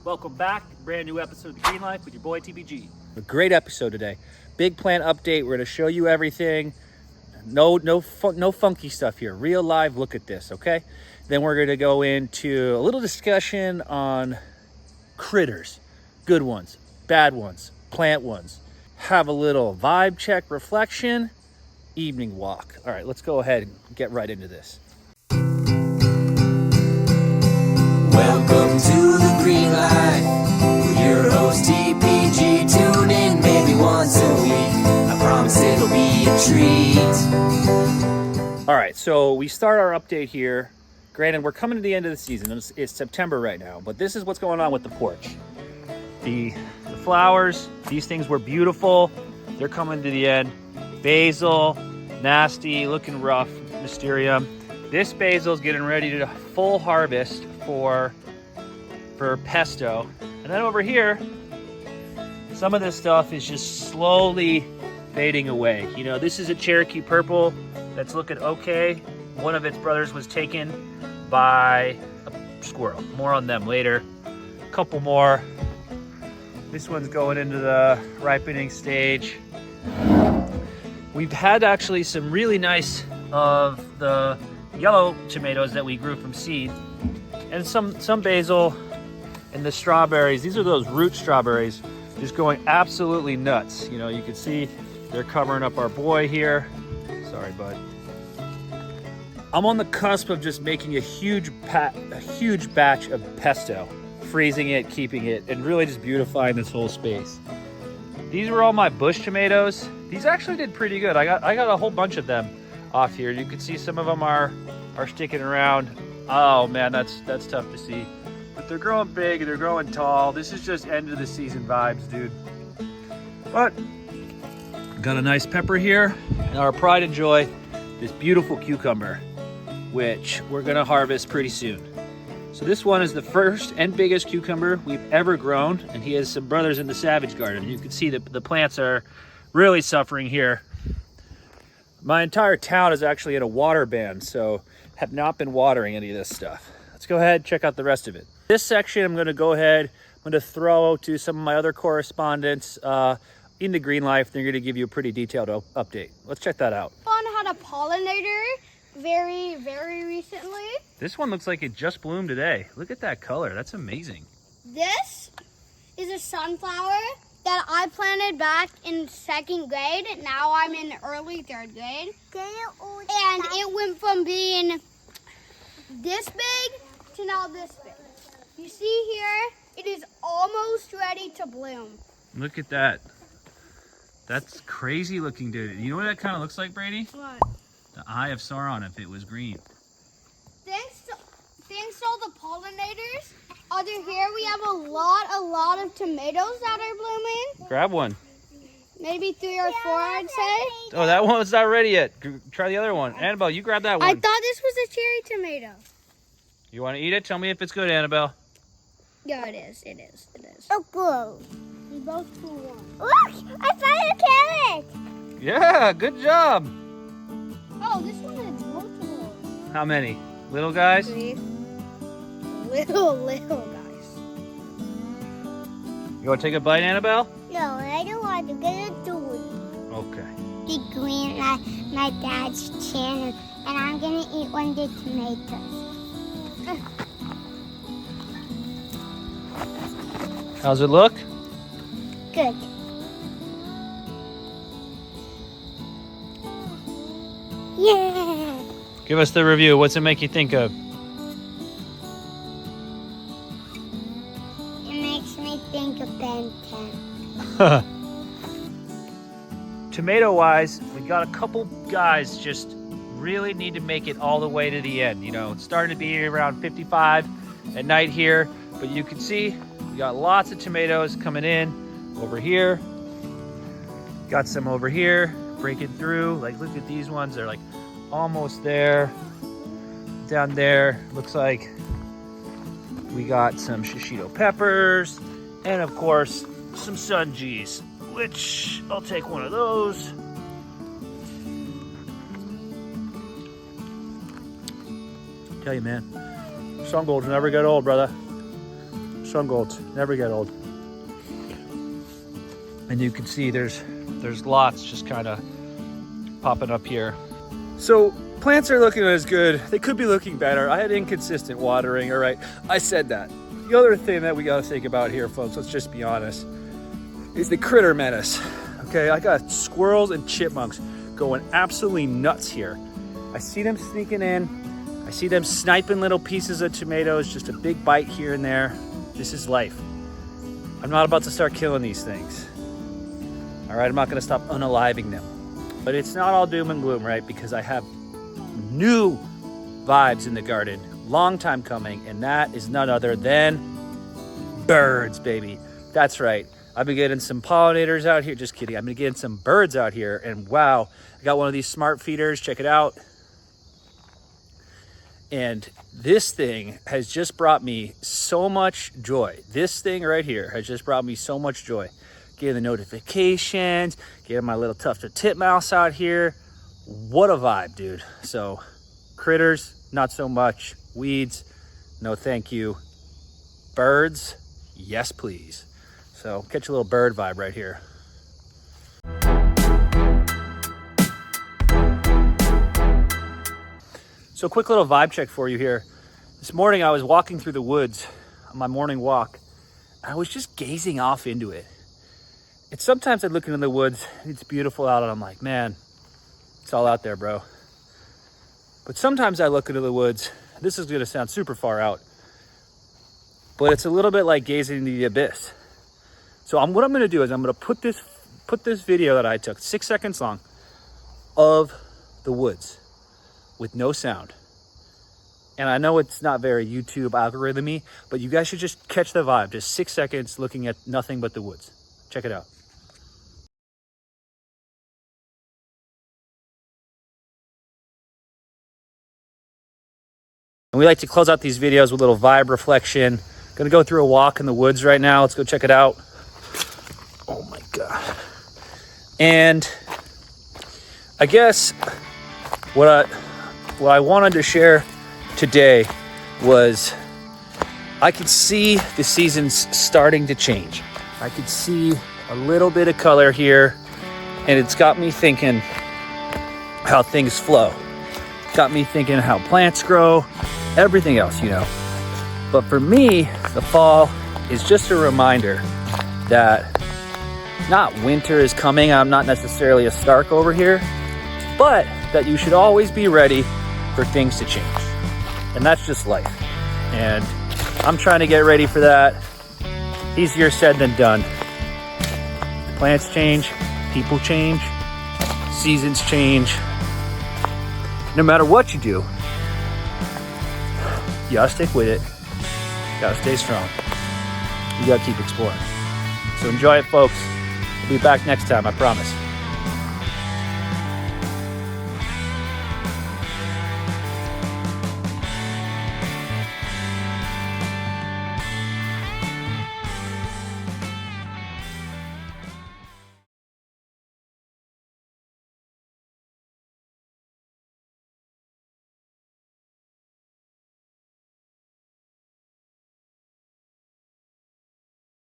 Welcome back, brand new episode of The Green Life with your boy TBG. A great episode today. Big plant update. We're gonna show you everything. No funky stuff here. Real live look at this, okay? Then we're gonna go into a little discussion on critters. Good ones, bad ones, plant ones. Have a little vibe check, reflection, evening walk. All right, let's go ahead and get right into this. Welcome to The Green Life with your host TPG. Tune in maybe once a week. I promise it'll be a treat. All right, so we start our update here. Granted, we're coming to the end of the season. It's September right now, but this is what's going on with the porch. The flowers, these things were beautiful. They're coming to the end. Basil, nasty, looking rough, Mysterium. This basil is getting ready to full harvest for pesto. And then over here, some of this stuff is just slowly fading away. You know, this is a Cherokee purple that's looking okay. One of its brothers was taken by a squirrel. More on them later. A couple more. This one's going into the ripening stage. We've had actually some really nice of the yellow tomatoes that we grew from seed, and some basil, and the strawberries. These are those root strawberries, just going absolutely nuts. You know, you can see they're covering up our boy here. Sorry, bud. I'm on the cusp of just making a huge batch of pesto, freezing it, keeping it, and really just beautifying this whole space. These were all my bush tomatoes. These actually did pretty good. I got a whole bunch of them off here. You can see some of them are sticking around. Oh man, that's tough to see. But they're growing big, they're growing tall. This is just end of the season vibes, dude. But got a nice pepper here, and our pride and joy, this beautiful cucumber, which we're gonna harvest pretty soon. So this one is the first and biggest cucumber we've ever grown, and he has some brothers in the Savage Garden. You can see that the plants are really suffering here. My entire town is actually in a water ban, so have not been watering any of this stuff. Let's go ahead and check out the rest of it. This section I'm gonna go ahead, I'm gonna throw to some of my other correspondents in the Green Life. They're gonna give you a pretty detailed update. Let's check that out. One had a pollinator very recently. This one looks like it just bloomed today. Look at that color, that's amazing. This is a sunflower that I planted back in 2nd grade. Now I'm in early 3rd grade. And it went from being this big to now this big. You see here, it is almost ready to bloom. Look at that. That's crazy looking, dude. You know what that kind of looks like, Brady? What? The Eye of Sauron if it was green. Thanks to all the pollinators. Under here we have a lot of tomatoes that are blooming. Grab one. Maybe 3 or 4, I'd say. Oh, that one's not ready yet. Try the other one. Annabelle, you grab that one. I thought this was a cherry tomato. You want to eat it? Tell me if it's good, Annabelle. Yeah, it is. It is. Oh, cool. We both pull one. Look, I found a carrot. Yeah, good job. Oh, this one is multiple. How many? Little guys? 3. Little guys. You want to take a bite, Annabelle? No, I don't want to get a food. Okay. The green, my dad's channel, and I'm gonna eat one of the tomatoes. How's it look? Good. Yeah. Give us the review. What's it make you think of? It makes me think of Ben 10. Tomato-wise, we got a couple guys just really need to make it all the way to the end. You know, it's starting to be around 55 at night here, but you can see we got lots of tomatoes coming in over here. Got some over here breaking through. Like, look at these ones. They're like almost there. Down there, looks like we got some shishito peppers, and of course, some sungees, which I'll take one of those. Tell you, man, sun golds never get old, brother. Sun golds never get old. And you can see there's lots just kind of popping up here. So plants are looking as good. They could be looking better. I had inconsistent watering. All right, I said that. The other thing that we got to think about here, folks, let's just be honest, is the critter menace. Okay, I got squirrels and chipmunks going absolutely nuts here. I see them sneaking in. I see them sniping little pieces of tomatoes, just a big bite here and there. This is life. I'm not about to start killing these things. All right, I'm not gonna stop unaliving them. But it's not all doom and gloom, right? Because I have new vibes in the garden, long time coming, and that is none other than birds, baby. That's right. I've been getting some pollinators out here. Just kidding. I've been getting some birds out here, and wow, I got one of these smart feeders. Check it out. And this thing has just brought me so much joy. This thing right here has just brought me so much joy. Getting the notifications, getting my little tufted titmouse out here. What a vibe, dude. So critters, not so much. Weeds, no thank you. Birds, yes please. So catch a little bird vibe right here. So quick little vibe check for you here. This morning I was walking through the woods on my morning walk. I was just gazing off into it. And sometimes I look into the woods, it's beautiful out, and I'm like, man, it's all out there, bro. But sometimes I look into the woods, this is gonna sound super far out, but it's a little bit like gazing into the abyss. So what I'm gonna do is I'm gonna put this video that I took, 6 seconds long, of the woods with no sound. And I know it's not very YouTube algorithm-y, but you guys should just catch the vibe. Just 6 seconds looking at nothing but the woods. Check it out. And we like to close out these videos with a little vibe reflection. Gonna go through a walk in the woods right now. Let's go check it out. Oh my God. And I guess what I wanted to share today was I could see the seasons starting to change. I could see a little bit of color here, and it's got me thinking how things flow. Got me thinking how plants grow, everything else, you know. But for me, the fall is just a reminder that not winter is coming. I'm not necessarily a Stark over here, but that you should always be ready for things to change. And that's just life. And I'm trying to get ready for that. Easier said than done. Plants change, people change, seasons change. No matter what you do, you gotta stick with it. You gotta stay strong. You gotta keep exploring. So enjoy it, folks. We'll be back next time, I promise.